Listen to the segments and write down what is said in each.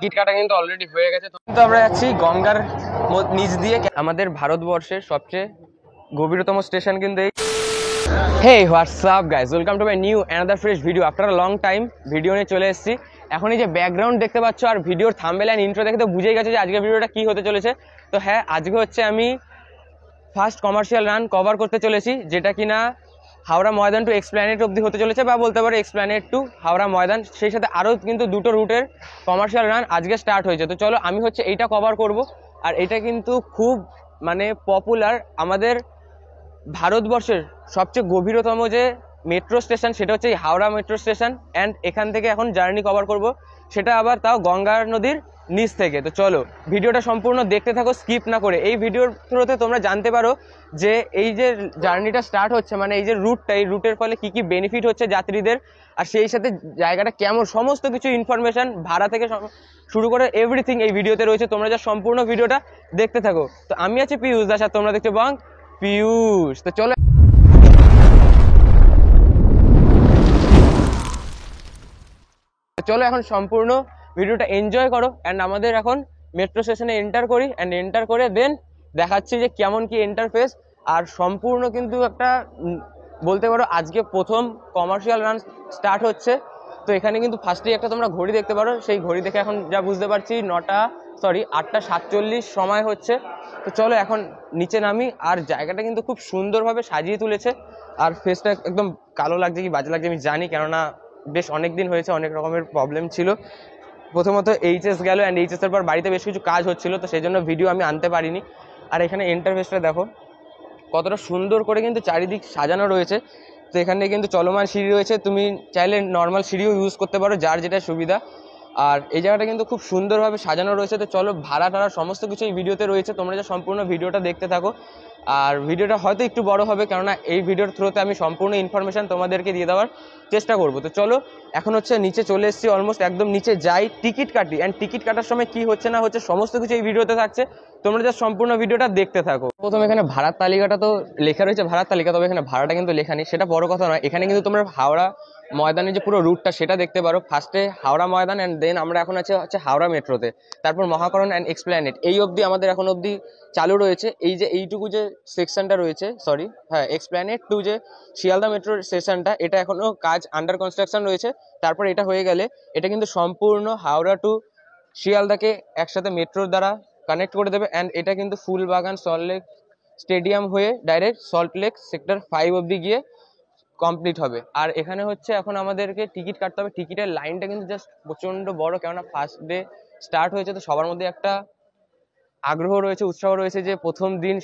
Ticket কাটা কিন্তু already হয়ে গেছে। তো আমরা যাচ্ছি গঙ্গার নিচ দিয়ে। আমাদের ভারতবর্ষের সবচেয়ে গভীরতম স্টেশন কিন্তু এই। Hey WhatsApp guys, welcome to my new another fresh video. After a long time video নিয়ে চলে এসেছি। এখন এই যে ব্যাকগ্রাউন্ড দেখতে পাচ্ছ আর ভিডিওর থাম্বনেল অ্যান্ড ইন্ট্রো দেখে তো বুঝেই গেছে যে আজকের ভিডিওটা কি হতে চলেছে। তো হ্যাঁ, আজকে হচ্ছে আমি ফার্স্ট কমার্শিয়াল রান কভার করতে চলেছি, যেটা কিনা হাওড়া ময়দান টু এক্সপ্ল্যানেট অবধি হতে চলেছে, বা বলতে পারো এক্সপ্ল্যানেট টু হাওড়া ময়দান। সেই সাথে আরও কিন্তু দুটো রুটের কমার্শিয়াল রান আজকে স্টার্ট হয়েছে। তো চলো আমি হচ্ছে এইটা কভার করব। আর এটা কিন্তু খুব মানে পপুলার আমাদের ভারতবর্ষের সবচেয়ে গভীরতম যে মেট্রো স্টেশন, সেটা হচ্ছে এই হাওড়া মেট্রো স্টেশন। অ্যান্ড এখান থেকে এখন জার্নি কভার করব, সেটা আবার তাও গঙ্গা নদীর নিচ থেকে। তো চলো ভিডিওটা সম্পূর্ণ দেখতে থাকো, স্কিপ না করে। এই ভিডিওর থ্রুতে তোমরা জানতে পারো যে এই যে জার্নিটা স্টার্ট হচ্ছে, মানে এই যে রুটটা, এই রুটের ফলে কি কি বেনিফিট হচ্ছে যাত্রীদের, আর সেই সাথে জায়গাটা কেমন, সমস্ত কিছু ইনফরমেশন ভাড়া থেকে শুরু করে এভরিথিং এই ভিডিওতে রয়েছে। তোমরা যা সম্পূর্ণ ভিডিওটা দেখতে থাকো। তো আমি আছি পিয়ুষ দাস আর তোমরা দেখছো বং পিয়ুষ। তো চলো চলো এখন সম্পূর্ণ ভিডিওটা এনজয় করো। অ্যান্ড আমাদের এখন মেট্রো স্টেশনে এন্টার করি, অ্যান্ড এন্টার করে দেন দেখাচ্ছি যে কেমন কি ইন্টারফেস। আর সম্পূর্ণ কিন্তু একটা বলতে পারো আজকে প্রথম কমার্শিয়াল রান স্টার্ট হচ্ছে। তো এখানে কিন্তু ফার্স্টেই একটা তোমরা ঘড়ি দেখতে পারো, সেই ঘড়ি দেখে এখন যা বুঝতে পারছি 8টা 47 সময় হচ্ছে। তো চলো এখন নিচে নামি। আর জায়গাটা কিন্তু খুব সুন্দরভাবে সাজিয়ে তুলেছে, আর ফেসটা একদম কালো লাগছে কি বাজে লাগছে আমি জানি, কেননা বেশ অনেক দিন হয়েছে, অনেক রকমের প্রবলেম ছিল। প্রথমত এইচএস গেল, অ্যান্ড এইচএস এর পর বাড়িতে বেশ কিছু কাজ হচ্ছিল, তো সেই জন্য ভিডিও আমি আনতে পারিনি। আর এখানে ইন্টারফেসটা দেখো কতটা সুন্দর করে কিন্তু চারিদিক সাজানো রয়েছে। তো এখানে কিন্তু চলমান সিঁড়ি রয়েছে, তুমি চাইলে নর্মাল সিঁড়িও ইউজ করতে পারো, যার যেটা সুবিধা। আর এই জায়গাটা কিন্তু খুব সুন্দরভাবে সাজানো রয়েছে। তো চলো ভাড়া টাড়া সমস্ত কিছু এই ভিডিওতে রয়েছে, তোমরা যে সম্পূর্ণ ভিডিওটা দেখতে থাকো। আর ভিডিওটা হয়তো একটু বড় হবে, কেননা এই ভিডিওর থ্রুতে আমি সম্পূর্ণ ইনফরমেশন তোমাদেরকে দিয়ে দেওয়ার চেষ্টা করব। তো চলো এখন হচ্ছে নিচে চলে এসেছি, অলমোস্ট একদম নিচে যাই, টিকিট কাটি। অ্যান্ড টিকিট কাটার সময় কি হচ্ছে না হচ্ছে সমস্ত কিছু এই ভিডিওতে থাকছে, তোমরা যা সম্পূর্ণ ভিডিওটা দেখতে থাকো। প্রথম এখানে ভাড়ার তালিকাটা তো লেখা রয়েছে, ভাড়ার তালিকা, তবে এখানে ভাড়াটা কিন্তু লেখা নেই, সেটা বড় কথা নয়। এখানে কিন্তু তোমরা হাওড়া ময়দানের যে পুরো রুটটা সেটা দেখতে পারো। ফার্স্টে হাওড়া ময়দান, অ্যান্ড দেন আমরা এখন হচ্ছে হাওড়া মেট্রোতে, তারপর মহাকরণ অ্যান্ড এক্সপ্ল্যানেট। এই অবধি আমাদের এখন অবধি চালু রয়েছে। এই যে এইটুকু যে সেকশনটা রয়েছে, সরি হ্যাঁ, এক্সপ্ল্যানেট টু যে শিয়ালদা মেট্রো স্টেশনটা, এটা এখনো কাজ আন্ডার কনস্ট্রাকশন রয়েছে। তারপর এটা হয়ে গেলে এটা কিন্তু সম্পূর্ণ হাওড়া টু শিয়ালদাকে একসাথে মেট্রোর দ্বারা কানেক্ট করে দেবে। অ্যান্ড এটা কিন্তু ফুলবাগান সল্টলেক স্টেডিয়াম হয়ে ডাইরেক্ট সল্টলেক সেক্টর 5 অবধি গিয়ে কমপ্লিট হবে। আর এখানে হচ্ছে এখন আমাদেরকে টিকিট কাটতে হবে। টিকিটের লাইনটা কিন্তু জাস্ট প্রচন্ড বড়, কেননা ফার্স্ট ডে স্টার্ট হয়েছে, তো সবার মধ্যে একটা আগ্রহ রয়েছে, উৎসাহ রয়েছে যে প্রথম দিন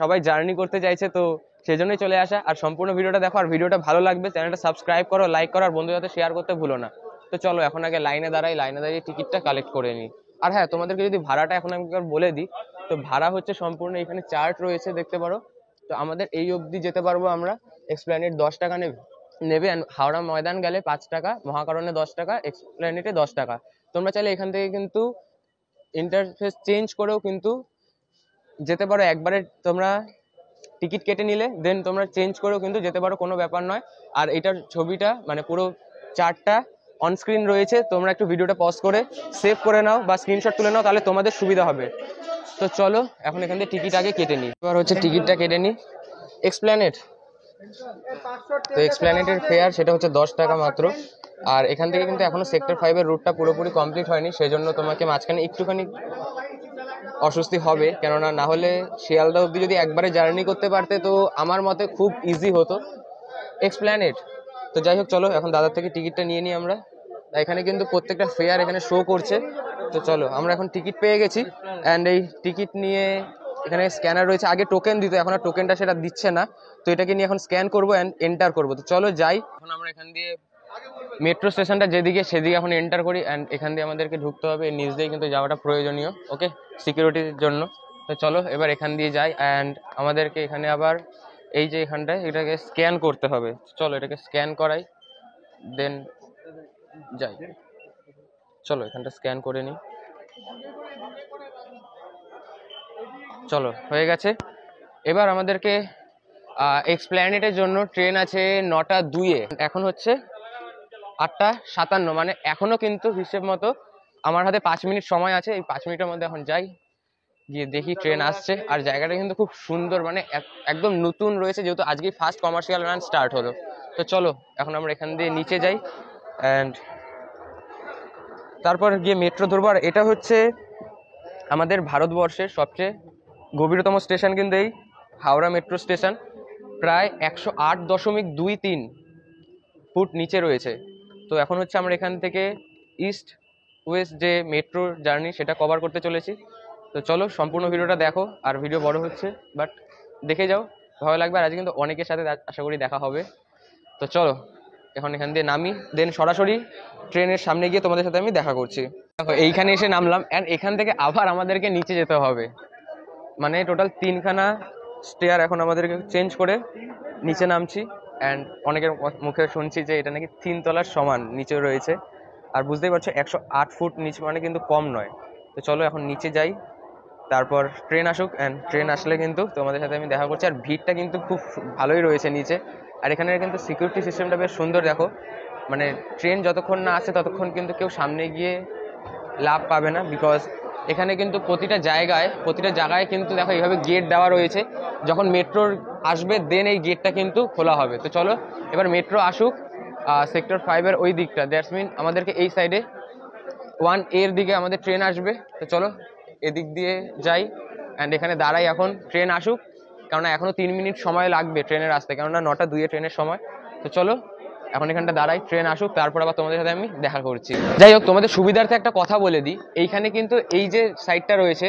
সবাই জার্নি করতে চাইছে, তো সেই জন্যই চলে আসা। আর সম্পূর্ণ ভিডিওটা দেখো, আর ভিডিওটা ভালো লাগবে চ্যানেলটা সাবস্ক্রাইব করো, লাইক করো, আর বন্ধুদের সাথে শেয়ার করতে ভুলো না। তো চলো এখন আগে লাইনে দাঁড়াই, লাইনে দাঁড়িয়ে টিকিটটা কালেক্ট করে নিই। আর হ্যাঁ, তোমাদেরকে যদি ভাড়াটা এখন আমি একবার বলে দিই, তো ভাড়া হচ্ছে সম্পূর্ণ এখানে চার্ট রয়েছে দেখতে পারো। তো আমাদের এই অবধি যেতে পারবো আমরা, এক্সপ্ল্যানেট 10 টাকা নেবে, হাওড়া ময়দান গেলে 5 টাকা, মহাকরণে 10 টাকা, এক্সপ্ল্যানেটে 10 টাকা। তোমরা চাইলে এখান থেকে কিন্তু ইন্টারফেস চেঞ্জ করেও কিন্তু যেতে পারো। একবারে তোমরা টিকিট কেটে নিলে দেন তোমরা চেঞ্জ করেও কিন্তু যেতে পারো, কোনো ব্যাপার নয়। আর এটার ছবিটা মানে পুরো চার্টটা অন স্ক্রিন রয়েছে, তোমরা একটু ভিডিওটা পজ করে সেভ করে নাও বা স্ক্রিনশট তুলে নাও, তাহলে তোমাদের সুবিধা হবে। তো চলো এখন এখান থেকে টিকিট আগে কেটে নিই। এবার হচ্ছে টিকিটটা কেটে নিই এক্সপ্ল্যানেট। তো এক্সপ্ল্যানেটের ফেয়ার সেটা হচ্ছে 10 টাকা মাত্র। আর এখান থেকে কিন্তু এখনো সেক্টর 5-এর রুটটা পুরোপুরি কমপ্লিট হয়নি, সেই জন্য তোমাকে মাঝখানে একটুখানি অস্বস্তি হবে, কেননা না হলে শিয়ালদা অবধি যদি একবারে জার্নি করতে পারতে তো আমার মতে খুব ইজি হতো এক্সপ্ল্যানেট। তো যাই হোক, চলো এখন দাদার থেকে টিকিটটা নিয়ে নিই আমরা। এখানে কিন্তু প্রত্যেকটা ফেয়ার এখানে শো করছে। তো চলো আমরা এখন টিকিট পেয়ে গেছি, অ্যান্ড এই টিকিট নিয়ে এখানে স্ক্যানার রয়েছে। আগে টোকেন দিত, এখন আর টোকেনটা সেটা দিচ্ছে না। তো এটাকে নিয়ে এখন স্ক্যান করবো অ্যান্ড এন্টার করবো। তো চলো যাই, এখন আমরা এখান দিয়ে মেট্রো স্টেশনটা যেদিকে সেদিকে এখন এন্টার করি। অ্যান্ড এখান দিয়ে আমাদেরকে ঢুকতে হবে, নিচ দিয়ে কিন্তু যাওয়াটা প্রয়োজনীয়, ওকে, সিকিউরিটির জন্য। তো চলো এবার এখান দিয়ে যাই, অ্যান্ড আমাদেরকে এখানে আবার এই যে এখানটায় এটাকে স্ক্যান করতে হবে। চলো এটাকে স্ক্যান করাই, দেন যাই। চলো এখানটা স্ক্যান করে নিই। চলো হয়ে গেছে। এবার আমাদেরকে এক্সপ্ল্যানেটের জন্য ট্রেন আছে 9টা 2-এ, এখন হচ্ছে 8টা 57, মানে এখনো কিন্তু হিসেব মতো আমার হাতে 5 মিনিট সময় আছে, এই 5 মিনিটের মধ্যে এখন যাই, গিয়ে দেখি ট্রেন আসছে। আর জায়গাটা কিন্তু খুব সুন্দর, মানে একদম নতুন রয়েছে, যেহেতু আজকেই ফার্স্ট কমার্শিয়াল রান স্টার্ট হলো। তো চলো এখন আমরা এখান দিয়ে নিচে যাই অ্যান্ড তারপর গিয়ে মেট্রো ধরবো। আর এটা হচ্ছে আমাদের ভারতবর্ষের সবচেয়ে গভীরতম স্টেশন কিন্তু এই হাওড়া মেট্রো স্টেশন, প্রায় 108.23 ফুট নিচে রয়েছে। তো এখন হচ্ছে আমরা এখান থেকে ইস্ট ওয়েস্ট যে মেট্রো জার্নি সেটা কভার করতে চলেছি। তো চলো সম্পূর্ণ ভিডিওটা দেখো, আর ভিডিও বড় হচ্ছে বাট দেখে যাও, ভালো লাগবে। আর আজ কিন্তু অনেকের সাথে আশা করি দেখা হবে। তো চলো এখন এখান দিয়ে নামি, দেন সরাসরি ট্রেনের সামনে গিয়ে তোমাদের সাথে আমি দেখা করছি। দেখো এইখানে এসে নামলাম অ্যান্ড এখান থেকে আবার আমাদেরকে নিচে যেতে হবে, মানে টোটাল 3খানা স্টেয়ার এখন আমাদেরকে চেঞ্জ করে নিচে নামছি। অ্যান্ড অনেকের মুখে শুনছি যে এটা নাকি 3 তলার সমান নিচে রয়েছে। আর বুঝতেই পারছো 108 ফুট নিচে মানে কিন্তু কম নয়। তো চলো এখন নিচে যাই, তারপর ট্রেন আসুক, অ্যান্ড ট্রেন আসলে কিন্তু তোমাদের সাথে আমি দেখা করছি। আর ভিড়টা কিন্তু খুব ভালোই রয়েছে নিচে। আর এখানের কিন্তু সিকিউরিটি সিস্টেমটা বেশ সুন্দর, দেখো মানে ট্রেন যতক্ষণ না আসে ততক্ষণ কিন্তু কেউ সামনে গিয়ে লাভ পাবে না, বিকজ এখানে কিন্তু প্রতিটা জায়গায় কিন্তু দেখো এইভাবে গেট দেওয়া রয়েছে। যখন মেট্রো আসবে দেন এই গেটটা কিন্তু খোলা হবে। তো চলো এবার মেট্রো আসুক সেক্টর 5-এর ওই দিকটা, দ্যাটস মিন আমাদেরকে এই সাইডে 1A-এর দিকে আমাদের ট্রেন আসবে। তো চলো এদিক দিয়ে যাই অ্যান্ড এখানে দাঁড়াই এখন ট্রেন আসুক, কেননা এখনও 3 মিনিট সময় লাগবে ট্রেনের আসতে, কেননা 9:02-এ ট্রেনের সময়। তো চলো এখন এখানটা দাঁড়াই, ট্রেন আসুক, তারপর আবার তোমাদের সাথে আমি দেখা করছি। যাই হোক, তোমাদের সুবিধার্থে একটা কথা বলে দিই, এইখানে কিন্তু এই যে সাইডটা রয়েছে,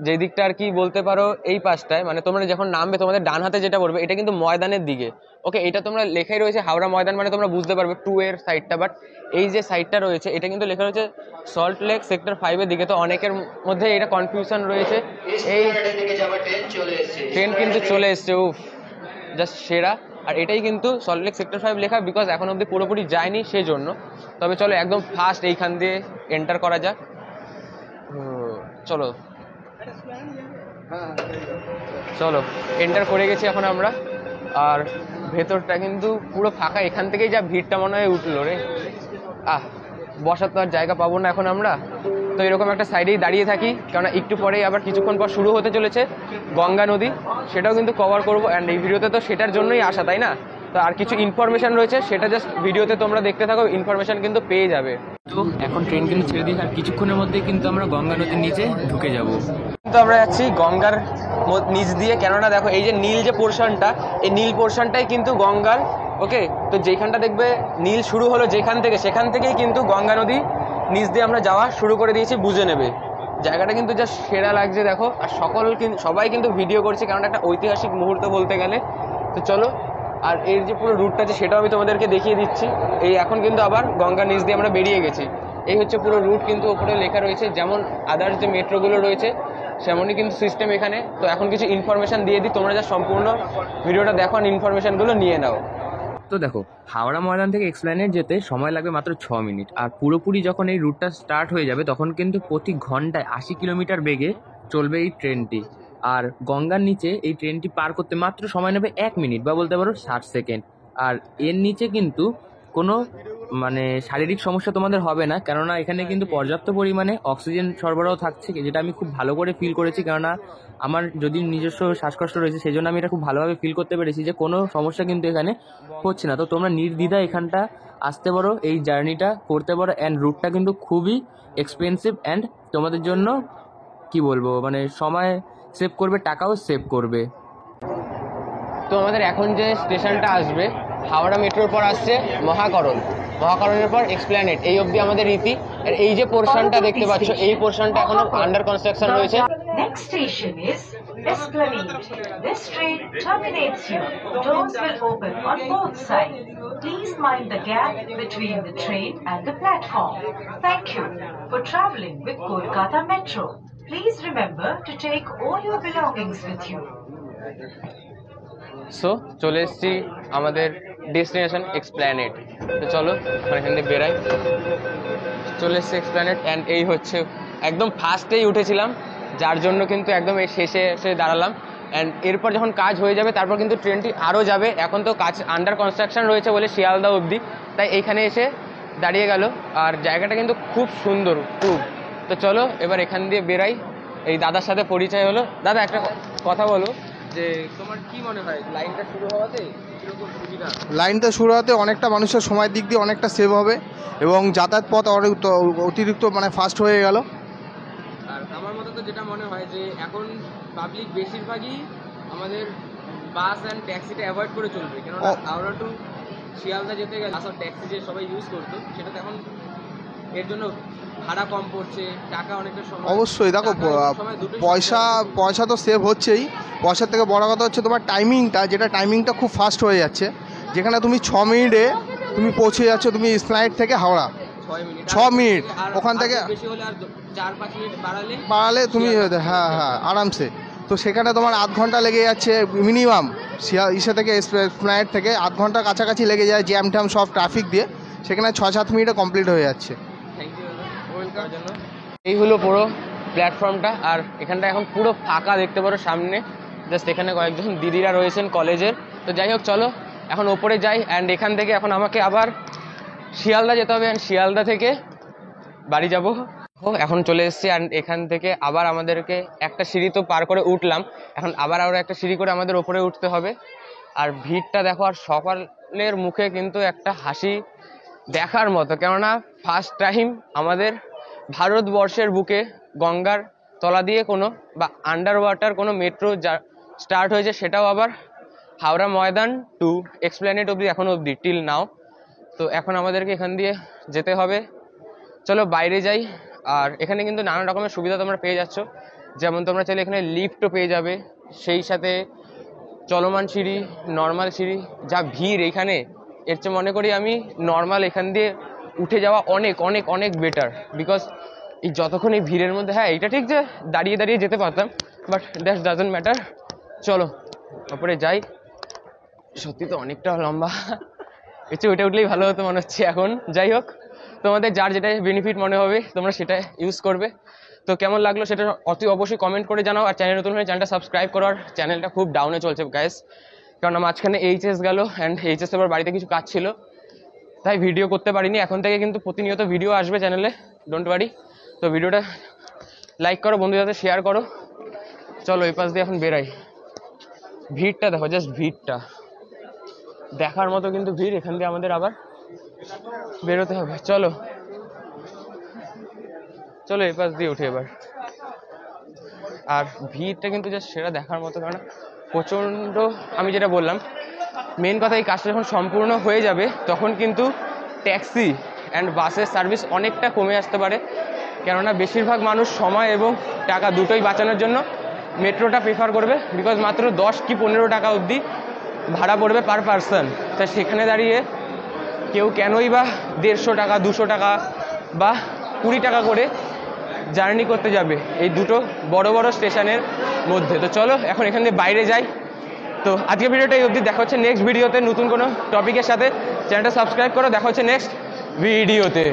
যে দিকটা আর কি বলতে পারো এই পাশটায়, মানে তোমরা যখন নামবে তোমাদের ডান হাতে যেটা পড়বে এটা কিন্তু ময়দানের দিকে। ওকে, এটা তোমরা লেখাই রয়েছে হাওড়া ময়দান, মানে তোমরা বুঝতে পারবে 2-এর সাইডটা, বাট এই যে সাইডটা রয়েছে এটা কিন্তু লেখা রয়েছে সল্ট লেক সেক্টর 5-এর দিকে। তো অনেকের মধ্যে এটা কনফিউশন রয়েছে। এই ট্রেন কিন্তু চলে এসছে, উফ জাস্ট সেরা। আর এটাই কিন্তু সল্ট লেক সেক্টর 5 লেখা, বিকজ এখন অব্দি পুরোপুরি যায়নি সেই জন্য। তবে চলো একদম ফাস্ট এইখান দিয়ে এন্টার করা যাক। চলো চলো এন্টার করে গেছি এখন আমরা, আর ভেতরটা কিন্তু পুরো ফাঁকা। এখান থেকেই যা ভিড়টা মনে হয় উঠলো রে, বসার তো আর জায়গা পাবো না এখন আমরা। তো এরকম একটা সাইডেই দাঁড়িয়ে থাকি, কেননা একটু পরেই আবার কিছুক্ষণ পর শুরু হতে চলেছে গঙ্গা নদী, সেটাও কিন্তু কভার করবো। অ্যান্ড এই ভিডিওতে তো সেটার জন্যই আসা, তাই না? তো আর কিছু ইনফরমেশন রয়েছে, সেটা জাস্ট ভিডিওতে তোমরা দেখতে থাকো, ইনফরমেশন কিন্তু পেয়ে যাবে। তো এখন ট্রেন কিন্তু ছেড়ে দিই, আর কিছুক্ষণের মধ্যে কিন্তু আমরা গঙ্গা নদীর নিচে ঢুকে যাব। কিন্তু আমরা যাচ্ছি গঙ্গার নিচ দিয়ে, কেননা দেখো এই যে নীল যে পোর্শনটা, এই নীল পোর্শনটাই কিন্তু গঙ্গার। ওকে, তো যেখানটা দেখবে নীল শুরু হলো যেখান থেকে, সেখান থেকেই কিন্তু গঙ্গা নদী নিচ দিয়ে আমরা যাওয়া শুরু করে দিয়েছি, বুঝে নেবে। জায়গাটা কিন্তু জাস্ট সেরা লাগছে দেখো, আর সবাই কিন্তু ভিডিও করছে, কারণ একটা ঐতিহাসিক মুহূর্ত বলতে গেলে। তো চলো, আর এর যে পুরো রুটটা আছে সেটাও আমি তোমাদেরকে দেখিয়ে দিচ্ছি। এই এখন কিন্তু আবার গঙ্গার নিচ দিয়ে আমরা বেরিয়ে গেছি। এই হচ্ছে পুরো রুট, কিন্তু ওপরে লেখা রয়েছে, যেমন আদার্স যে মেট্রোগুলো রয়েছে সেমনই কিন্তু সিস্টেম এখানে। তো এখন কিছু ইনফরমেশন দিয়ে দিই, তোমরা যা সম্পূর্ণ ভিডিওটা দেখো, ইনফরমেশনগুলো নিয়ে নাও। তো দেখো, হাওড়া ময়দান থেকে এক্সপ্ল্যানেড যেতে সময় লাগবে মাত্র 6 মিনিট। আর পুরোপুরি যখন এই রুটটা স্টার্ট হয়ে যাবে তখন কিন্তু প্রতি ঘন্টায় 80 কিলোমিটার বেগে চলবে এই ট্রেনটি। আর গঙ্গার নিচে এই ট্রেনটি পার করতে মাত্র সময় নেবে 1 মিনিট, বা বলতে পারো 60 সেকেন্ড। আর এর নিচে কিন্তু কোনো মানে শারীরিক সমস্যা তোমাদের হবে না, কেননা এখানে কিন্তু পর্যাপ্ত পরিমাণে অক্সিজেন সরবরাহ থাকছে, যেটা আমি খুব ভালো করে ফিল করেছি। কেননা আমার যদি নিজস্ব শ্বাসকষ্ট রয়েছে, সেই জন্য আমি এটা খুব ভালোভাবে ফিল করতে পেরেছি যে কোনো সমস্যা কিন্তু এখানে হচ্ছে না। তো তোমরা নির্দ্বিধায় এখানটা আসতে পারো, এই জার্নিটা করতে পারো। অ্যান্ড রুটটা কিন্তু খুবই এক্সপেন্সিভ, অ্যান্ড তোমাদের জন্য কি বলবো, মানে সময় সেভ করবে, টাকাও সেভ করবে। তো আমাদের এখন যে স্টেশনটা আসবে, হাওড়া মেট্রোর পর আসছে মহাকরণের পর এক্সপ্ল্যানেড, এই অবধি আমাদের রীতি। আর এই যে পোর্শনটা দেখতে পাচ্ছ, এই পোর্শনটা এখনো আন্ডার কনস্ট্রাকশন রয়েছে। Next station is Esplanade. This train terminates here. Doors will open on both sides. Please mind the gap between the train and the platform. Thank you for traveling with Kolkata Metro. Please remember to take all your belongings with you. So চলে এসেছি আমাদের destination Esplanade. তো চলো এখান থেকে বেরাই, চলে এসেছি এক্সপ্ল্যানেড। অ্যান্ড এই হচ্ছে একদম ফার্স্টেই উঠেছিলাম, যার জন্য কিন্তু একদম এই শেষে এসে দাঁড়ালাম। অ্যান্ড এরপর যখন কাজ হয়ে যাবে তারপর কিন্তু ট্রেনটি আরও যাবে। এখন তো কাজ আন্ডার কনস্ট্রাকশন রয়েছে বলে শিয়ালদা অবধি, তাই এইখানে এসে দাঁড়িয়ে গেল। আর জায়গাটা কিন্তু খুব সুন্দর, খুব। তো চলো এবার এখান দিয়ে বেরাই। এই দাদার সাথে পরিচয় হলো। দাদা একটা কথা বলো, যে তোমার কি মনে হয় লাইনটা শুরু হওয়াতে কিরকম সুবিধা? লাইনটা শুরু হতে অনেকটা মানুষের সময়ের দিক দিয়ে অনেকটা সেভ হবে এবং যাতায়াত পথ অনেক অতিরিক্ত মানে ফাস্ট হয়ে গেল। আর আমার মতে তো যেটা মনে হয় যে এখন পাবলিক বেশিরভাগই আমাদের বাস অ্যান্ড ট্যাক্সিটা অ্যাভয়েড করে চলবে, কেননা হাওড়া টু শিয়ালদা যেতে গেলে বাস আর ট্যাক্সি যে সবাই ইউজ করতো, সেটা তো এখন এর জন্য ভাড়া কম পড়ছে, টাকা অনেকটা সময়। অবশ্যই দেখো, পয়সা তো সেভ হচ্ছেই, পয়সার থেকে বড় কথা হচ্ছে তোমার টাইমিংটা, যেটা টাইমিংটা খুব ফাস্ট হয়ে যাচ্ছে। যেখানে তুমি 6 মিনিটে তুমি পৌঁছে যাচ্ছ তুমি এসপ্ল্যানেড থেকে হাওড়া, 6 মিনিট ওখান থেকে বেশি হলে আর 4-5 মিনিট বাড়ালে তুমি হ্যাঁ আরামসে। তো সেখানে তোমার আধ ঘন্টা লেগে যাচ্ছে মিনিমাম, ইসে থেকে এসপ্ল্যানেড থেকে আধ ঘন্টা কাছাকাছি লেগে যায় জ্যাম ট্যাম সব ট্রাফিক দিয়ে, সেখানে 6-7 মিনিটে কমপ্লিট হয়ে যাচ্ছে। এই হলো পুরো প্ল্যাটফর্মটা। আর এখানটা এখন পুরো ফাঁকা দেখতে পারো সামনে, জাস্ট এখানে কয়েকজন দিদিরা রয়েছেন কলেজের। তো যাই হোক চলো এখন ওপরে যাই। অ্যান্ড এখান থেকে এখন আমাকে আবার শিয়ালদা যেতে হবে, অ্যান্ড শিয়ালদা থেকে বাড়ি যাব। এখন চলে এসেছি, অ্যান্ড এখান থেকে আবার আমাদেরকে একটা সিঁড়ি তো পার করে উঠলাম, এখন আবার আরও একটা সিঁড়ি করে আমাদের ওপরে উঠতে হবে। আর ভিড়টা দেখো, আর সকালের মুখে কিন্তু একটা হাসি দেখার মতো, কেননা ফার্স্ট টাইম আমাদের ভারতবর্ষের বুকে গঙ্গার তলা দিয়ে কোনো বা আন্ডার ওয়াটার কোনো মেট্রো যা স্টার্ট হয়েছে, সেটাও আবার হাওড়া ময়দান টু এক্সপ্ল্যানেড অবধি, এখন অবধি টিল নাও। তো এখন আমাদেরকে এখান দিয়ে যেতে হবে। চলো বাইরে যাই। আর এখানে কিন্তু নানা রকমের সুবিধা তোমরা পেয়ে যাচ্ছ, যেমন তোমরা চাইলে এখানে লিফটও পেয়ে যাবে, সেই সাথে চলমান সিঁড়ি, নর্মাল সিঁড়ি। যা ভিড় এখানে, এর চেয়ে মনে করি আমি নর্মাল এখান দিয়ে উঠে যাওয়া অনেক অনেক অনেক বেটার। বিকজ এই যতক্ষণ এই ভিড়ের মধ্যে, হ্যাঁ এটা ঠিক যে দাঁড়িয়ে দাঁড়িয়ে যেতে পারতাম, বাট দ্যাট ডাজন্ট ম্যাটার। চলো তারপরে যাই। সত্যি তো অনেকটা লম্বা, এর চেয়ে ওইটা উঠলেই ভালো হতো মনে হচ্ছে এখন। যাই হোক, তোমাদের যার যেটা বেনিফিট মনে হবে তোমরা সেটা ইউজ করবে। তো কেমন লাগলো সেটা অতি অবশ্যই কমেন্ট করে জানাও। আর চ্যানেল নতুন হলে চ্যানেলটা সাবস্ক্রাইব করো। আর চ্যানেলটা খুব ডাউনে চলছে গাইস, কারণ মাঝখানে এইচএস গেল, অ্যান্ড এইচএস এবার বাড়িতে কিছু কাজ ছিল, তাই ভিডিও করতে পারিনি। এখন থেকে কিন্তু প্রতিনিয়ত ভিডিও আসবে চ্যানেলে, ডোন্ট ওয়ারি। তো ভিডিওটা লাইক করো, বন্ধুদের সাথে শেয়ার করো। চলো এই পাশ দিয়ে এখন বেরাই। ভিড়টা দেখো, জাস্ট ভিড়টা দেখার মতো কিন্তু ভিড়। এখান দিয়ে আমাদের আবার বেরোতে হবে। চলো চলো এই পাশ দিয়ে উঠে এবার। আর ভিড়টা কিন্তু জাস্ট সেটা দেখার মতো, কারণ প্রচণ্ড। আমি যেটা বললাম, মেন কথা, এই কাজটা যখন সম্পূর্ণ হয়ে যাবে তখন কিন্তু ট্যাক্সি অ্যান্ড বাসের সার্ভিস অনেকটা কমে আসতে পারে, কেননা বেশিরভাগ মানুষ সময় এবং টাকা দুটোই বাঁচানোর জন্য মেট্রোটা প্রেফার করবে। বিকজ মাত্র 10 কি 15 টাকা অবধি ভাড়া পড়বে পার পারসন। তাই সেখানে দাঁড়িয়ে কেউ কেনই বা 150 টাকা 200 টাকা বা 20 টাকা করে জার্নি করতে যাবে এই দুটো বড় বড় স্টেশনের মধ্যে। তো চলো এখন এখান থেকে বাইরে যাই। তো আজকের ভিডিওটা এই অবধি, দেখা হচ্ছে নেক্সট ভিডিওতে নতুন কোনো টপিকের সাথে। চ্যানেলটা সাবস্ক্রাইব করো, দেখা হচ্ছে নেক্সট ভিডিওতে।